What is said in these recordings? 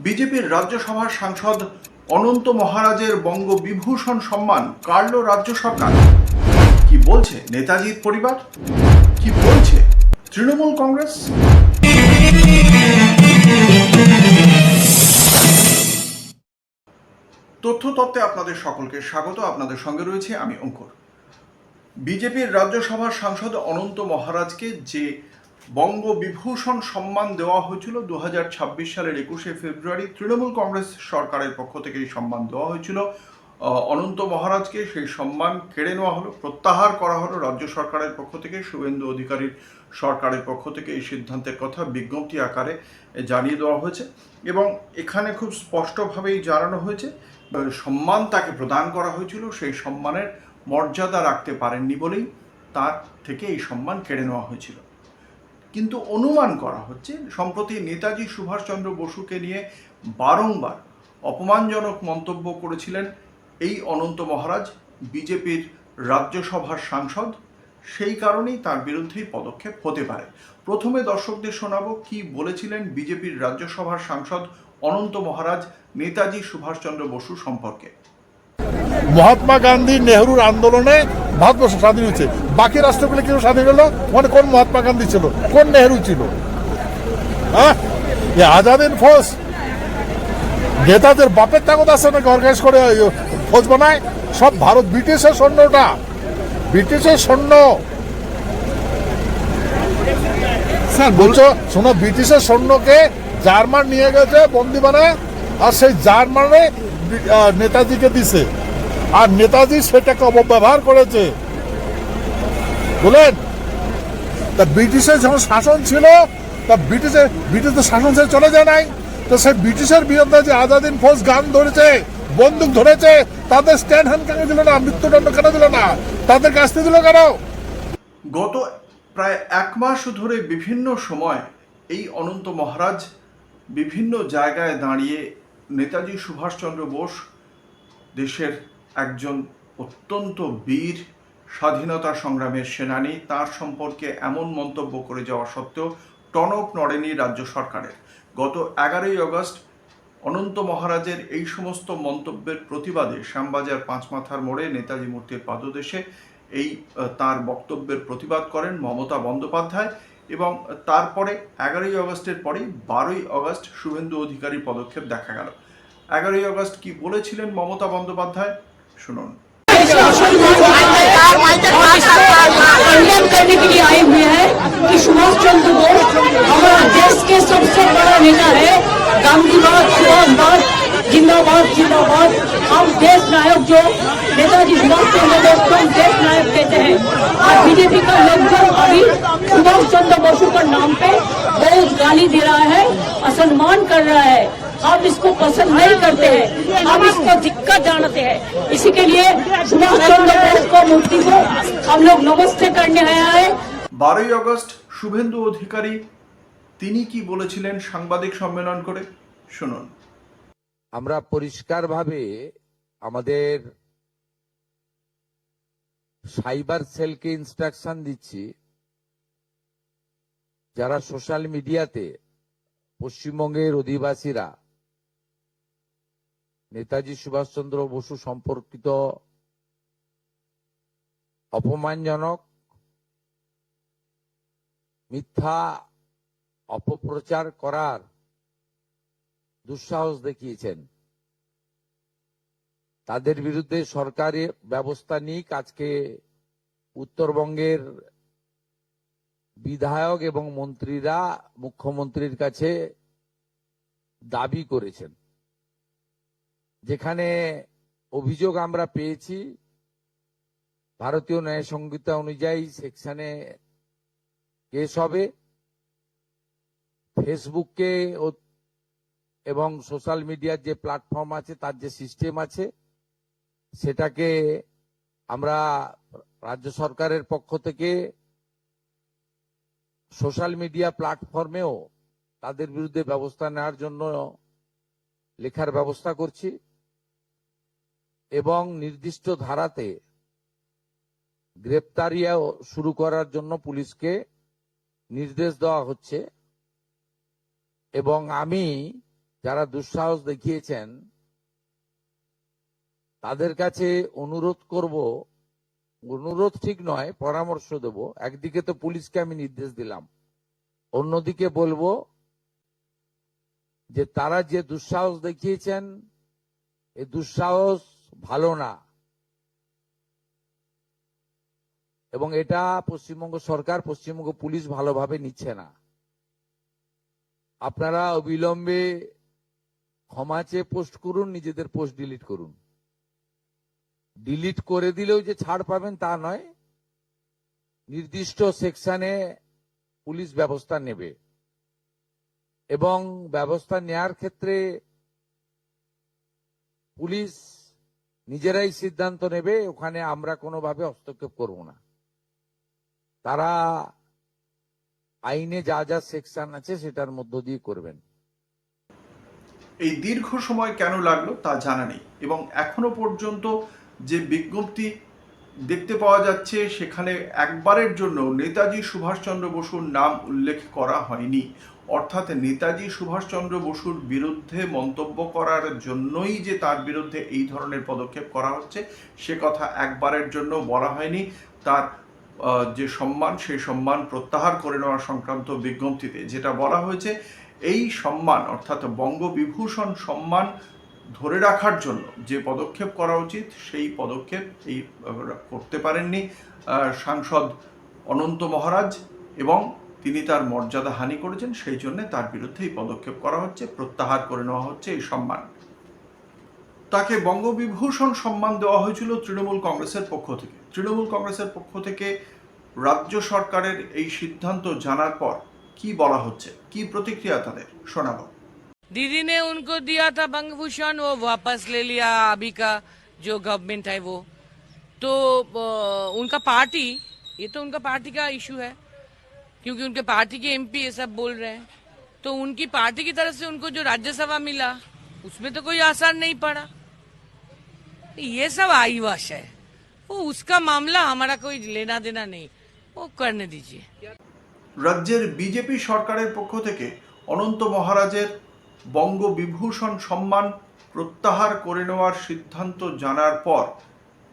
বিজেপির রাজ্যসভার সাংসদ অনন্ত মহারাজের বঙ্গবিভূষণ সম্মান কাড়ল রাজ্য সরকার। কি বলছে নেতাজির পরিবার, কি বলছে তৃণমূল কংগ্রেস? তথ্যতত্ত্বে আপনাদের সকলকে স্বাগত। আপনাদের সঙ্গে রয়েছে আমি অঙ্কুর। বিজেপির রাজ্যসভার সাংসদ অনন্ত মহারাজকে যে বঙ্গবিভূষণ সম্মান দেওয়া হয়েছিল 2026 সালের 21শে ফেব্রুয়ারি তৃণমূল কংগ্রেস সরকারের পক্ষ থেকে এই সম্মান দেওয়া হয়েছিল। অনন্ত মহারাজকে সেই সম্মান কেড়ে নেওয়া হলো, প্রত্যাহার করা হলো রাজ্য সরকারের পক্ষ থেকে। শুভেন্দু অধিকারীর সরকারের পক্ষ থেকে এই সিদ্ধান্তের কথা বিজ্ঞপ্তি আকারে জানিয়ে দেওয়া হয়েছে এবং এখানে খুব স্পষ্টভাবেই জানানো হয়েছে সম্মান তাকে প্রদান করা হয়েছিল, সেই সম্মানের মর্যাদা রাখতে পারেননি বলেই তার থেকে এই সম্মান কেড়ে নেওয়া হয়েছিল। কিন্তু অনুমান করা হচ্ছে সম্প্রতি নেতাজি সুভাষচন্দ্র বসুকে নিয়ে বারংবার অপমানজনক মন্তব্য করেছিলেন এই অনন্ত মহারাজ, বিজেপির রাজ্যসভার সাংসদ। সেই কারণেই তার বিরুদ্ধেই পদক্ষেপ হতে পারে। প্রথমে দর্শকদের শোনাবো কি বলেছিলেন বিজেপির রাজ্যসভার সাংসদ অনন্ত মহারাজ নেতাজি সুভাষচন্দ্র বসু সম্পর্কে। মহাত্মা গান্ধী নেহরুর আন্দোলনে ভারতবর্ষ স্বাধীন হয়েছে, বাকি রাষ্ট্রগুলো কেউ স্বাধীন হলো? মানে কোন মহাত্মা গান্ধী ছিল, কোন নেহরু ছিল? হ্যাঁ, আজাদিন ফৌজ নেতাদের বাপের তাগত আছে নাকি অর্গানাইজ করে ফৌজ বানায়? সব ভারত ব্রিটিশের সৈন্যটা, ব্রিটিশের সৈন্য। স্যার বলছো শোনো, ব্রিটিশের সৈন্যকে জার্মান নিয়ে গেছে বন্দি বানায়, আর সেই জার্মানে নেতাজিকে দিছে, আর নেতাজি সেটাকে অপব্যবহার করেছে। বলেন, তা ব্রিটিশের যখন শাসন ছিল, তা ব্রিটিশদের শাসন ছেড়ে চলে যায় নাই, তো সেই ব্রিটিশের বিরুদ্ধে যে আজাদিন ফৌজ গান ধরেছে, বন্দুক ধরেছে, তাদের স্ট্যান্ড হ্যান্ড কেন দিল না? মৃত্যুদণ্ড কেন দিল না? তাদের কাছে দিল কেন? গত প্রায় এক মাস ধরে বিভিন্ন সময় এই অনন্ত মহারাজ বিভিন্ন জায়গায় দাঁড়িয়ে নেতাজি সুভাষচন্দ্র বোস দেশের একজন অত্যন্ত বীর স্বাধীনতা সংগ্রামের সেনানী, তার সম্পর্কে এমন মন্তব্য করে যাওয়া সত্ত্বেও টনক নড়েনি রাজ্য সরকারের। গত 11ই আগস্ট অনন্ত মহারাজের এই সমস্ত মন্তব্যের প্রতিবাদে শ্যামবাজার পাঁচমাথার মোড়ে নেতাজি মূর্তির পাদদেশে এই তার বক্তব্যের প্রতিবাদ করেন মমতা বন্দ্যোপাধ্যায় এবং তারপরে 11ই আগস্টের পরেই 12ই আগস্ট শুভেন্দু অধিকারীর পদক্ষেপ দেখা গেল। 11ই আগস্ট কি বলেছিলেন মমতা বন্দ্যোপাধ্যায়, শুনুন। खंडन करने के लिए आए हुए हैं कि सुभाष चंद्र बोस हमारा देश के सबसे बड़ा नेता है। गांधीवाद, सुभाषवाद, जिंदाबाद जिंदाबाद। हम देश नायक जो नेताजी सुभाष चंद्र बोस को देश नायक कहते हैं। और बीजेपी का लोग जो अभी सुभाष चंद्र बोस के नाम पे बहुत गाली दे रहा है, असम्मान कर रहा है, हम इसको पसंद नहीं करते हैं, हम इसको दिक्कत जानते हैं। इसी के लिए सुभाष चंद्र बोस को मूर्ति को हम लोग नमस्ते करने आया है। 12ই আগস্ট শুভেন্দু অধিকারী তিনি কি বলেছিলেন সাংবাদিক সম্মেলন করে, শুনুন। আমরা পরিষ্কারভাবে আমাদের সাইবার সেলকে ইনস্ট্রাকশন দিচ্ছি, যারা সোশ্যাল মিডিয়াতে পশ্চিমবঙ্গের অধিবাসীরা নেতাজি সুভাষচন্দ্র বসু সম্পর্কিত অপমানজনক মিথ্যা অপপ্রচার করার দুঃসাহস দেখিয়েছেন, তাদের বিরুদ্ধে সরকারি ব্যবস্থা নিক। আজকে উত্তরবঙ্গের বিধায়ক এবং মন্ত্রীরা মুখ্যমন্ত্রীর কাছে দাবি করেছেন, যেখানে অভিযোগ আমরা পেয়েছি ভারতীয় ন্যায় সংহিতা অনুযায়ী সেকশনে কেস হবে। ফেসবুককে এবং সোশ্যাল মিডিয়ার যে প্ল্যাটফর্ম আছে, তার যে সিস্টেম আছে, সেটাকে আমরা রাজ্য সরকারের পক্ষ থেকে সোশ্যাল মিডিয়া প্ল্যাটফর্মেও তাদের বিরুদ্ধে ব্যবস্থা নেওয়ার জন্য লেখার ব্যবস্থা করছি এবং নির্দিষ্ট ধারাতে গ্রেপ্তারিও শুরু করার জন্য পুলিশকে নির্দেশ দেওয়া হচ্ছে। এবং আমি যারা দুঃসাহস দেখিয়েছেন তাদের কাছে অনুরোধ করব, অনুরোধ ঠিক নয়, পরামর্শ দেব। একদিকে তো পুলিশকে আমি নির্দেশ দিলাম, অন্যদিকে বলবো যে তারা যে দুঃসাহস দেখিয়েছেন এই দুঃসাহস ভালো না, এবং এটা পশ্চিমবঙ্গ সরকার, পশ্চিমবঙ্গ পুলিশ ভালোভাবে নিচ্ছে না। আপনারা অবিলম্বে ক্ষমা চেয়ে পোস্ট করুন, নিজেদের পোস্ট ডিলিট করুন। ডিলিট করে দিলেও যে ছাড় পাবেন তা নয়, নির্দিষ্ট সেকশনে পুলিশ ব্যবস্থা নেবে, এবং ব্যবস্থা নেয়ার ক্ষেত্রে পুলিশ নিজেরাই সিদ্ধান্ত নেবে, ওখানে আমরা কোনোভাবে হস্তক্ষেপ করব না। তারা আইনে যা যা সেকশন আছে সেটার মধ্য দিয়ে করবেন। এই দীর্ঘ সময় কেন লাগলো তা জানা নেই, এবং এখনো পর্যন্ত যে বিজ্ঞপ্তি দেখতে পাওয়া যাচ্ছে সেখানে একবারের জন্য নেতাজি সুভাষচন্দ্র বসুর নাম উল্লেখ করা হয়নি। অর্থাৎ নেতাজি সুভাষচন্দ্র বসুর বিরুদ্ধে মন্তব্য করার জন্যই যে তার বিরুদ্ধে এই ধরনের পদক্ষেপ করা হচ্ছে সে কথা একবারের জন্য বলা হয়নি। তার যে সম্মান, সেই সম্মান প্রত্যাহার করে নেওয়া সংক্রান্ত বিজ্ঞপ্তিতে যেটা বলা হয়েছে, এই সম্মান অর্থাৎ বঙ্গবিভূষণ সম্মান ধরে রাখার জন্য যে পদক্ষেপ করা উচিত সেই পদক্ষেপ এই করতে পারেননি সাংসদ অনন্ত মহারাজ, এবং তিনি তার মর্যাদা হানি করেছেন, সেই জন্য তার বিরুদ্ধে এই পদক্ষেপ করা হচ্ছে, প্রত্যাহার করে নেওয়া হচ্ছে এই সম্মান। তাকে বঙ্গবিভূষণ সম্মান দেওয়া হয়েছিল তৃণমূল কংগ্রেসের পক্ষ থেকে। তৃণমূল কংগ্রেসের পক্ষ থেকে রাজ্য সরকারের এই সিদ্ধান্ত জানার পর কি বলা হচ্ছে, কি প্রতিক্রিয়া তাদের শোনাবো। दीदी ने उनको दिया था भंग भूषण, वो वापस ले लिया अभी का जो गवर्नमेंट है वो। तो उनका पार्टी, ये तो उनका पार्टी का इशू है, क्योंकि उनके पार्टी के एमपी ये सब बोल रहे हैं। तो उनकी पार्टी की तरफ से उनको जो राज्यसभा मिला उसमें तो कोई आसार नहीं पड़ा। ये सब आईवाश है, वो उसका मामला, हमारा कोई लेना देना नहीं, वो करने दीजिए। রাজ্যের বিজেপি সরকারের পক্ষ থেকে অনন্ত মহারাজের বঙ্গবিভূষণ সম্মান প্রত্যাহার করে নেওয়ার সিদ্ধান্ত জানার পর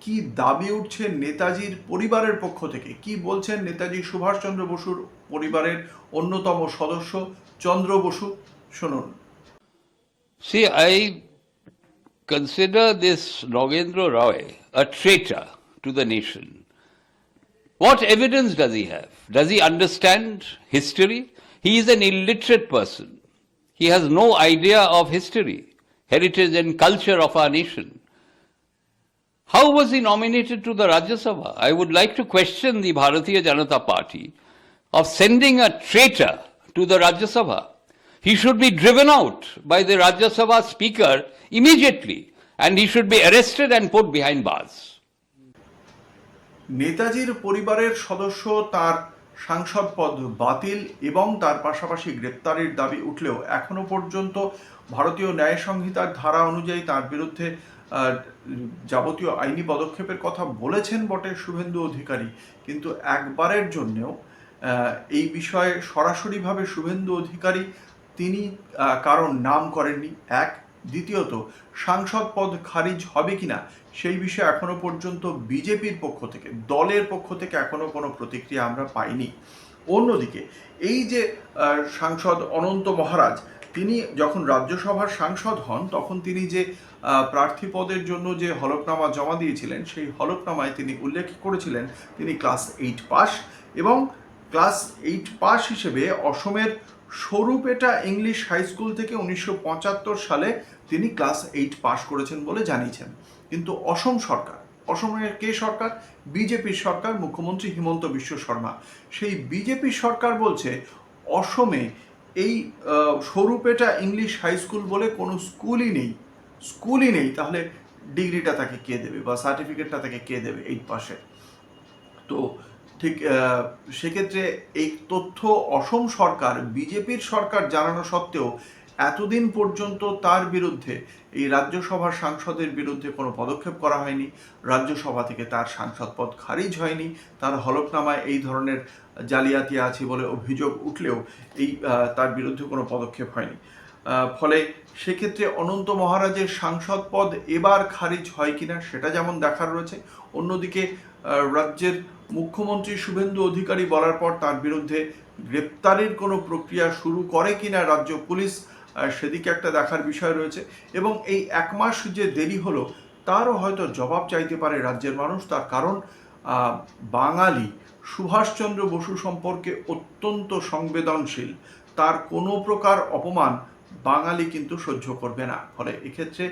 কি দাবি উঠছে নেতাজির পরিবারের পক্ষ থেকে, কি বলছেন নেতাজি সুভাষচন্দ্র বসুর পরিবারের অন্যতম সদস্য চন্দ্র বসু, শুনুন। See, I consider this Nagendra Roy a traitor to the nation. What evidence does he have? Does he understand history? He is an illiterate person. He has no idea of history, heritage and culture of our nation. How was he nominated to the Rajya Sabha? I would like to question the Bharatiya Janata Party of sending a traitor to the Rajya Sabha. He should be driven out by the Rajya Sabha speaker immediately, and he should be arrested and put behind bars. নেতাজির পরিবারের সদস্য তার সাংসদ পদ বাতিল এবং তার পাশাপাশি গ্রেপ্তারের দাবি উঠলেও এখনো পর্যন্ত ভারতীয় ন্যায় সংহিতার ধারা অনুযায়ী তার বিরুদ্ধে যাবতীয় আইনি পদক্ষেপের কথা বলেছেন বটে শুভেন্দু অধিকারী, কিন্তু একবারের জন্যেও এই বিষয়ে সরাসরিভাবে শুভেন্দু অধিকারী তিনি কারণ নাম করেননি। এক, দ্বিতীয়ত সাংসদ পদ খারিজ হবে কিনা সেই বিষয়ে এখনো পর্যন্ত বিজেপির পক্ষ থেকে, দলের পক্ষ থেকে এখনো কোনো প্রতিক্রিয়া আমরা পাইনি। অন্যদিকে এই যে সাংসদ অনন্ত মহারাজ, তিনি যখন রাজ্যসভার সাংসদ হন তখন তিনি যে প্রার্থী পদের জন্য যে হলফনামা জমা দিয়েছিলেন সেই হলফনামায় তিনি উল্লেখ করেছিলেন তিনি ক্লাস 8 পাস, এবং ক্লাস 8 পাস হিসেবে অসমের সরুপেটা ইংলিশ হাই স্কুল থেকে 1975 সালে তিনি ক্লাস 8 পাস করেছেন বলে জানিয়েছেন। কিন্তু অসম সরকার, অসমের কে সরকার? বিজেপির সরকার, মুখ্যমন্ত্রী হিমন্ত বিশ্ব শর্মা, সেই বিজেপি সরকার বলছে অসমে এই সরুপেটা ইংলিশ হাই স্কুল বলে কোনো স্কুলই নেই, তাহলে ডিগ্রিটা তাকে কে দেবে বা সার্টিফিকেটটা তাকে কে দেবে 8 পাসের? তো ঠিক সেক্ষেত্রে এই তথ্য অসম সরকার, বিজেপির সরকার জানানো সত্ত্বেও এতদিন পর্যন্ত তার বিরুদ্ধে, এই রাজ্যসভার সাংসদের বিরুদ্ধে কোনো পদক্ষেপ করা হয়নি। রাজ্যসভা থেকে তার সাংসদ পদ খারিজ হয়নি, তার হলফনামায় এই ধরনের জালিয়াতি আছে বলে অভিযোগ উঠলেও তার বিরুদ্ধে কোনো পদক্ষেপ হয়নি। ফলে সেক্ষেত্রে অনন্ত মহারাজের সাংসদ পদ এবার খারিজ হয় কিনা সেটা যেমন দেখার রয়েছে, অন্যদিকে রাজ্যের মুখ্যমন্ত্রী শুভেন্দু অধিকারী বলার পর তার বিরুদ্ধে গ্রেপ্তারের কোনো প্রক্রিয়া শুরু করে কিনা রাজ্য পুলিশ, সেদিকে একটা দেখার বিষয় রয়েছে। এবং এই 1 মাস যে দেরি হলো তারও হয়তো জবাব চাইতে পারে রাজ্যের মানুষ, তার কারণ বাঙালি সুভাষচন্দ্র বসু সম্পর্কে অত্যন্ত সংবেদনশীল, তার কোনো প্রকার অপমান বাঙালি কিন্তু সহ্য করবে না। ফলে এক্ষেত্রে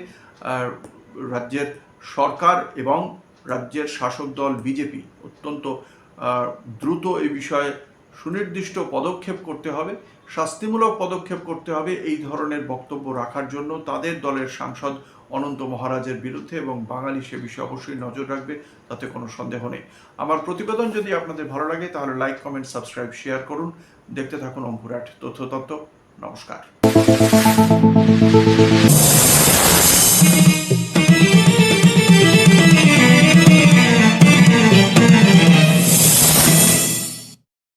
রাজ্যের সরকার এবং রাজ্যের শাসক দল বিজেপি অত্যন্ত দ্রুত এই বিষয়ে সুনির্দিষ্ট পদক্ষেপ করতে হবে, শাস্তিমূলক পদক্ষেপ করতে হবে এই ধরনের বক্তব্য রাখার জন্য তাদের দলের সাংসদ অনন্ত মহারাজের বিরুদ্ধে, এবং বাঙালি সে বিষয়ে অবশ্যই নজর রাখবে, তাতে কোনো সন্দেহ নেই। আমার প্রতিবেদন যদি আপনাদের ভালো লাগে তাহলে লাইক, কমেন্ট, সাবস্ক্রাইব, শেয়ার করুন। দেখতে থাকুন অঙ্কুর আট তথ্য তত্ত্ব। নমস্কার।